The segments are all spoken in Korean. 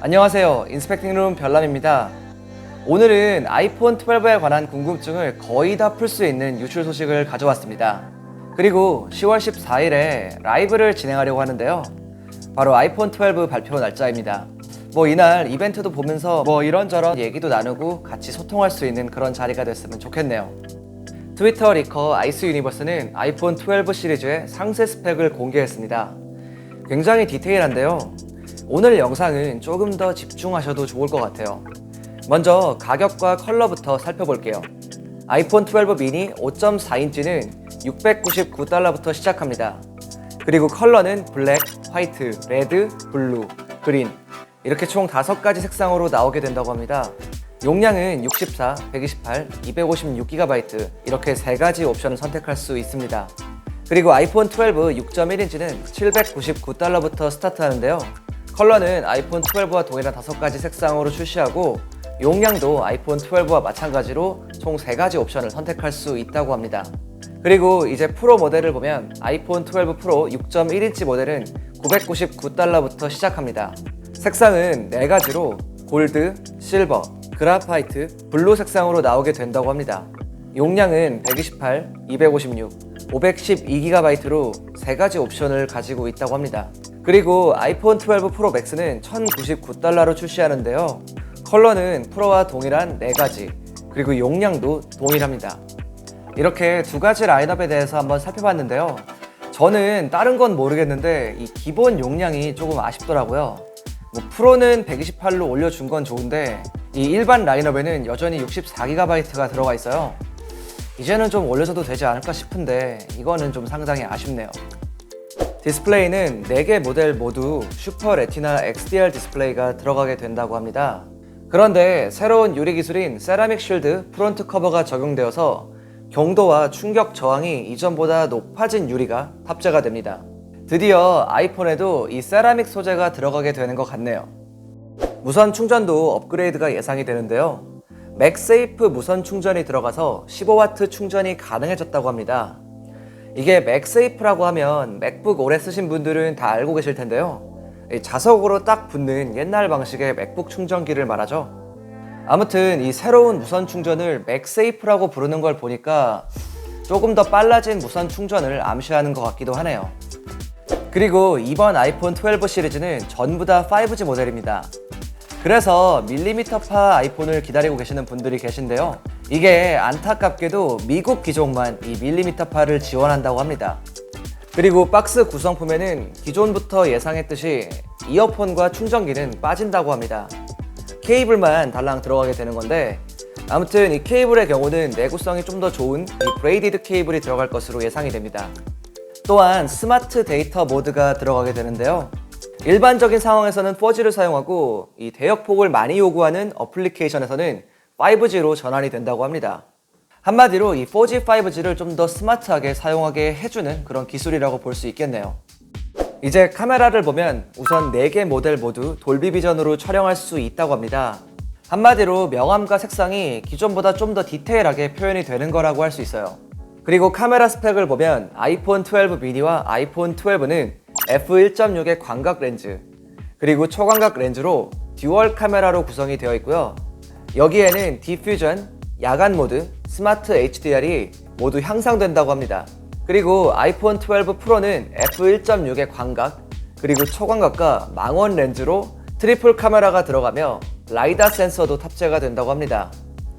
안녕하세요. 인스펙팅룸 별남입니다. 오늘은 아이폰 12에 관한 궁금증을 거의 다 풀 수 있는 유출 소식을 가져왔습니다. 그리고 10월 14일에 라이브를 진행하려고 하는데요. 바로 아이폰 12 발표 날짜입니다. 이날 이벤트도 보면서 이런저런 얘기도 나누고 같이 소통할 수 있는 그런 자리가 됐으면 좋겠네요. 트위터 리커 아이스 유니버스는 아이폰 12 시리즈의 상세 스펙을 공개했습니다. 굉장히 디테일한데요. 오늘 영상은 조금 더 집중하셔도 좋을 것 같아요. 먼저 가격과 컬러부터 살펴볼게요. 아이폰 12 미니 5.4인치는 699달러부터 시작합니다. 그리고 컬러는 블랙, 화이트, 레드, 블루, 그린 이렇게 총 5가지 색상으로 나오게 된다고 합니다. 용량은 64, 128, 256GB 이렇게 3가지 옵션을 선택할 수 있습니다. 그리고 아이폰 12 6.1인치는 799달러부터 스타트하는데요. 컬러는 아이폰 12와 동일한 5가지 색상으로 출시하고 용량도 아이폰 12와 마찬가지로 총 3가지 옵션을 선택할 수 있다고 합니다. 그리고 이제 프로 모델을 보면 아이폰 12 프로 6.1인치 모델은 999달러부터 시작합니다. 색상은 4가지로 골드, 실버, 그라파이트, 블루 색상으로 나오게 된다고 합니다. 용량은 128, 256, 512GB로 3가지 옵션을 가지고 있다고 합니다. 그리고 아이폰 12 프로 맥스는 1099달러로 출시하는데요. 컬러는 프로와 동일한 4가지, 그리고 용량도 동일합니다. 이렇게 2가지 라인업에 대해서 한번 살펴봤는데요. 저는 다른 건 모르겠는데 이 기본 용량이 조금 아쉽더라고요. 프로는 128로 올려준 건 좋은데 이 일반 라인업에는 여전히 64GB가 들어가 있어요. 이제는 좀 올려줘도 되지 않을까 싶은데 이거는 좀 상당히 아쉽네요. 디스플레이는 4개 모델 모두 슈퍼 레티나 XDR 디스플레이가 들어가게 된다고 합니다. 그런데 새로운 유리 기술인 세라믹 쉴드 프론트 커버가 적용되어서 경도와 충격 저항이 이전보다 높아진 유리가 탑재가 됩니다. 드디어 아이폰에도 이 세라믹 소재가 들어가게 되는 것 같네요. 무선 충전도 업그레이드가 예상이 되는데요. 맥세이프 무선 충전이 들어가서 15W 충전이 가능해졌다고 합니다. 이게 맥세이프라고 하면 맥북 오래 쓰신 분들은 다 알고 계실 텐데요. 자석으로 딱 붙는 옛날 방식의 맥북 충전기를 말하죠. 아무튼 이 새로운 무선 충전을 맥세이프라고 부르는 걸 보니까 조금 더 빨라진 무선 충전을 암시하는 것 같기도 하네요. 그리고 이번 아이폰 12 시리즈는 전부 다 5G 모델입니다. 그래서 밀리미터파 아이폰을 기다리고 계시는 분들이 계신데요. 이게 안타깝게도 미국 기종만 이 밀리미터파를 지원한다고 합니다. 그리고 박스 구성품에는 기존부터 예상했듯이 이어폰과 충전기는 빠진다고 합니다. 케이블만 달랑 들어가게 되는 건데 아무튼 이 케이블의 경우는 내구성이 좀 더 좋은 이 브레이디드 케이블이 들어갈 것으로 예상이 됩니다. 또한 스마트 데이터 모드가 들어가게 되는데요. 일반적인 상황에서는 4G를 사용하고 이 대역폭을 많이 요구하는 어플리케이션에서는 5G로 전환이 된다고 합니다. 한마디로 이 4G, 5G를 좀 더 스마트하게 사용하게 해주는 그런 기술이라고 볼 수 있겠네요. 이제 카메라를 보면 우선 4개 모델 모두 돌비 비전으로 촬영할 수 있다고 합니다. 한마디로 명암과 색상이 기존보다 좀 더 디테일하게 표현이 되는 거라고 할 수 있어요. 그리고 카메라 스펙을 보면 아이폰 12 미니와 아이폰 12는 f1.6의 광각 렌즈, 그리고 초광각 렌즈로 듀얼 카메라로 구성이 되어 있고요. 여기에는 디퓨전, 야간 모드, 스마트 HDR이 모두 향상된다고 합니다. 그리고 아이폰 12 프로는 f1.6의 광각, 그리고 초광각과 망원 렌즈로 트리플 카메라가 들어가며 라이다 센서도 탑재가 된다고 합니다.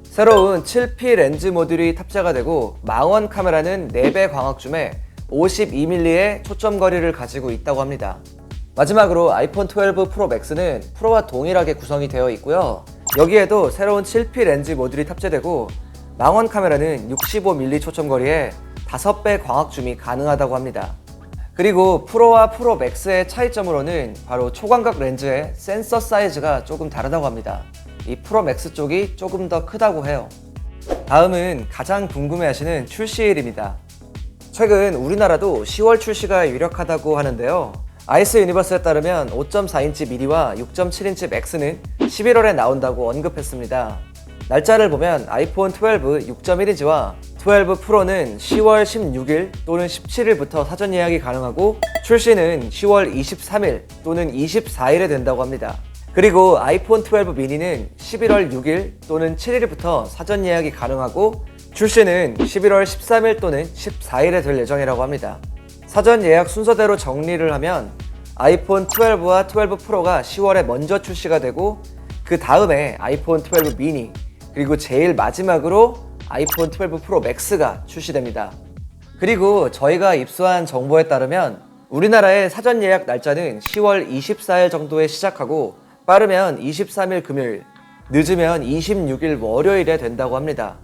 새로운 7P 렌즈 모듈이 탑재가 되고 망원 카메라는 4배 광학줌에 52mm의 초점 거리를 가지고 있다고 합니다. 마지막으로 아이폰 12 프로 맥스는 프로와 동일하게 구성이 되어 있고요. 여기에도 새로운 7P 렌즈 모듈이 탑재되고 망원 카메라는 65mm 초점 거리에 5배 광학줌이 가능하다고 합니다. 그리고 프로와 프로 맥스의 차이점으로는 바로 초광각 렌즈의 센서 사이즈가 조금 다르다고 합니다. 이 프로 맥스 쪽이 조금 더 크다고 해요. 다음은 가장 궁금해하시는 출시일입니다. 최근 우리나라도 10월 출시가 유력하다고 하는데요. 아이스 유니버스에 따르면 5.4인치 미니와 6.7인치 맥스는 11월에 나온다고 언급했습니다. 날짜를 보면 아이폰 12 6.1인치와 12 프로는 10월 16일 또는 17일부터 사전 예약이 가능하고 출시는 10월 23일 또는 24일에 된다고 합니다. 그리고 아이폰 12 미니는 11월 6일 또는 7일부터 사전 예약이 가능하고 출시는 11월 13일 또는 14일에 될 예정이라고 합니다. 사전 예약 순서대로 정리를 하면 아이폰 12와 12 프로가 10월에 먼저 출시가 되고 그 다음에 아이폰 12 미니 그리고 제일 마지막으로 아이폰 12 프로 맥스가 출시됩니다. 그리고 저희가 입수한 정보에 따르면 우리나라의 사전 예약 날짜는 10월 24일 정도에 시작하고 빠르면 23일 금요일, 늦으면 26일 월요일에 된다고 합니다.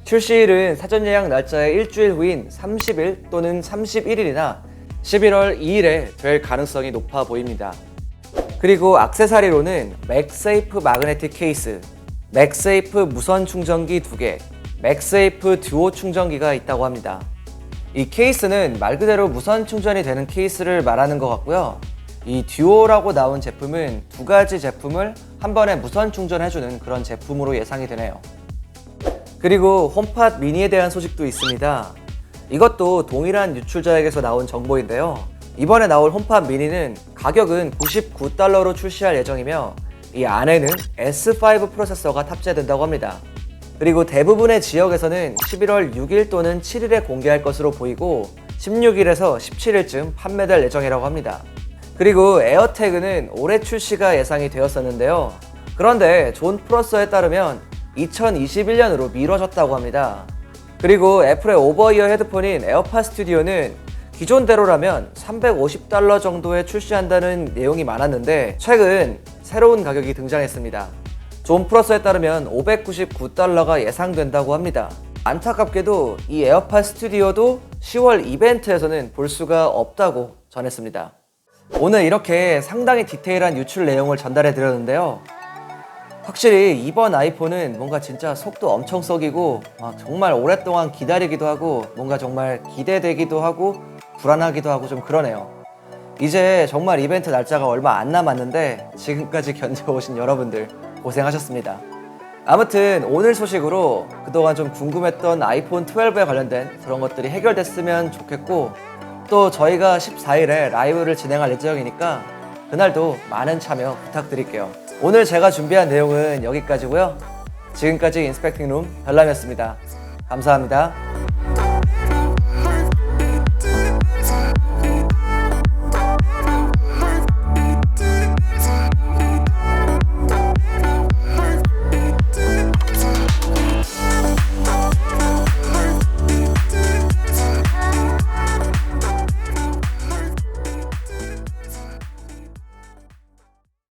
출시일은 사전 예약 날짜의 일주일 후인 30일 또는 31일이나 11월 2일에 될 가능성이 높아 보입니다. 그리고 액세서리로는 맥세이프 마그네틱 케이스, 맥세이프 무선 충전기 2개, 맥세이프 듀오 충전기가 있다고 합니다. 이 케이스는 말 그대로 무선 충전이 되는 케이스를 말하는 것 같고요. 이 듀오라고 나온 제품은 두 가지 제품을 한 번에 무선 충전해주는 그런 제품으로 예상이 되네요. 그리고 홈팟 미니에 대한 소식도 있습니다. 이것도 동일한 유출자에게서 나온 정보인데요. 이번에 나올 홈팟 미니는 가격은 $99로 출시할 예정이며 이 안에는 S5 프로세서가 탑재된다고 합니다. 그리고 대부분의 지역에서는 11월 6일 또는 7일에 공개할 것으로 보이고 16일에서 17일쯤 판매될 예정이라고 합니다. 그리고 에어태그는 올해 출시가 예상이 되었었는데요. 그런데 존 프로서에 따르면 2021년으로 미뤄졌다고 합니다. 그리고 애플의 오버이어 헤드폰인 에어팟 스튜디오는 기존대로라면 $350 정도에 출시한다는 내용이 많았는데 최근 새로운 가격이 등장했습니다. 존 프로서에 따르면 $599가 예상된다고 합니다. 안타깝게도 이 에어팟 스튜디오도 10월 이벤트에서는 볼 수가 없다고 전했습니다. 오늘 이렇게 상당히 디테일한 유출 내용을 전달해 드렸는데요. 확실히 이번 아이폰은 뭔가 진짜 속도 엄청 썩이고 정말 오랫동안 기다리기도 하고 뭔가 정말 기대되기도 하고 불안하기도 하고 좀 그러네요. 이제 정말 이벤트 날짜가 얼마 안 남았는데 지금까지 견뎌오신 여러분들 고생하셨습니다. 아무튼 오늘 소식으로 그동안 좀 궁금했던 아이폰 12에 관련된 그런 것들이 해결됐으면 좋겠고 또 저희가 14일에 라이브를 진행할 예정이니까 그날도 많은 참여 부탁드릴게요. 오늘 제가 준비한 내용은 여기까지고요. 지금까지 인스펙팅룸 별남이었습니다. 감사합니다.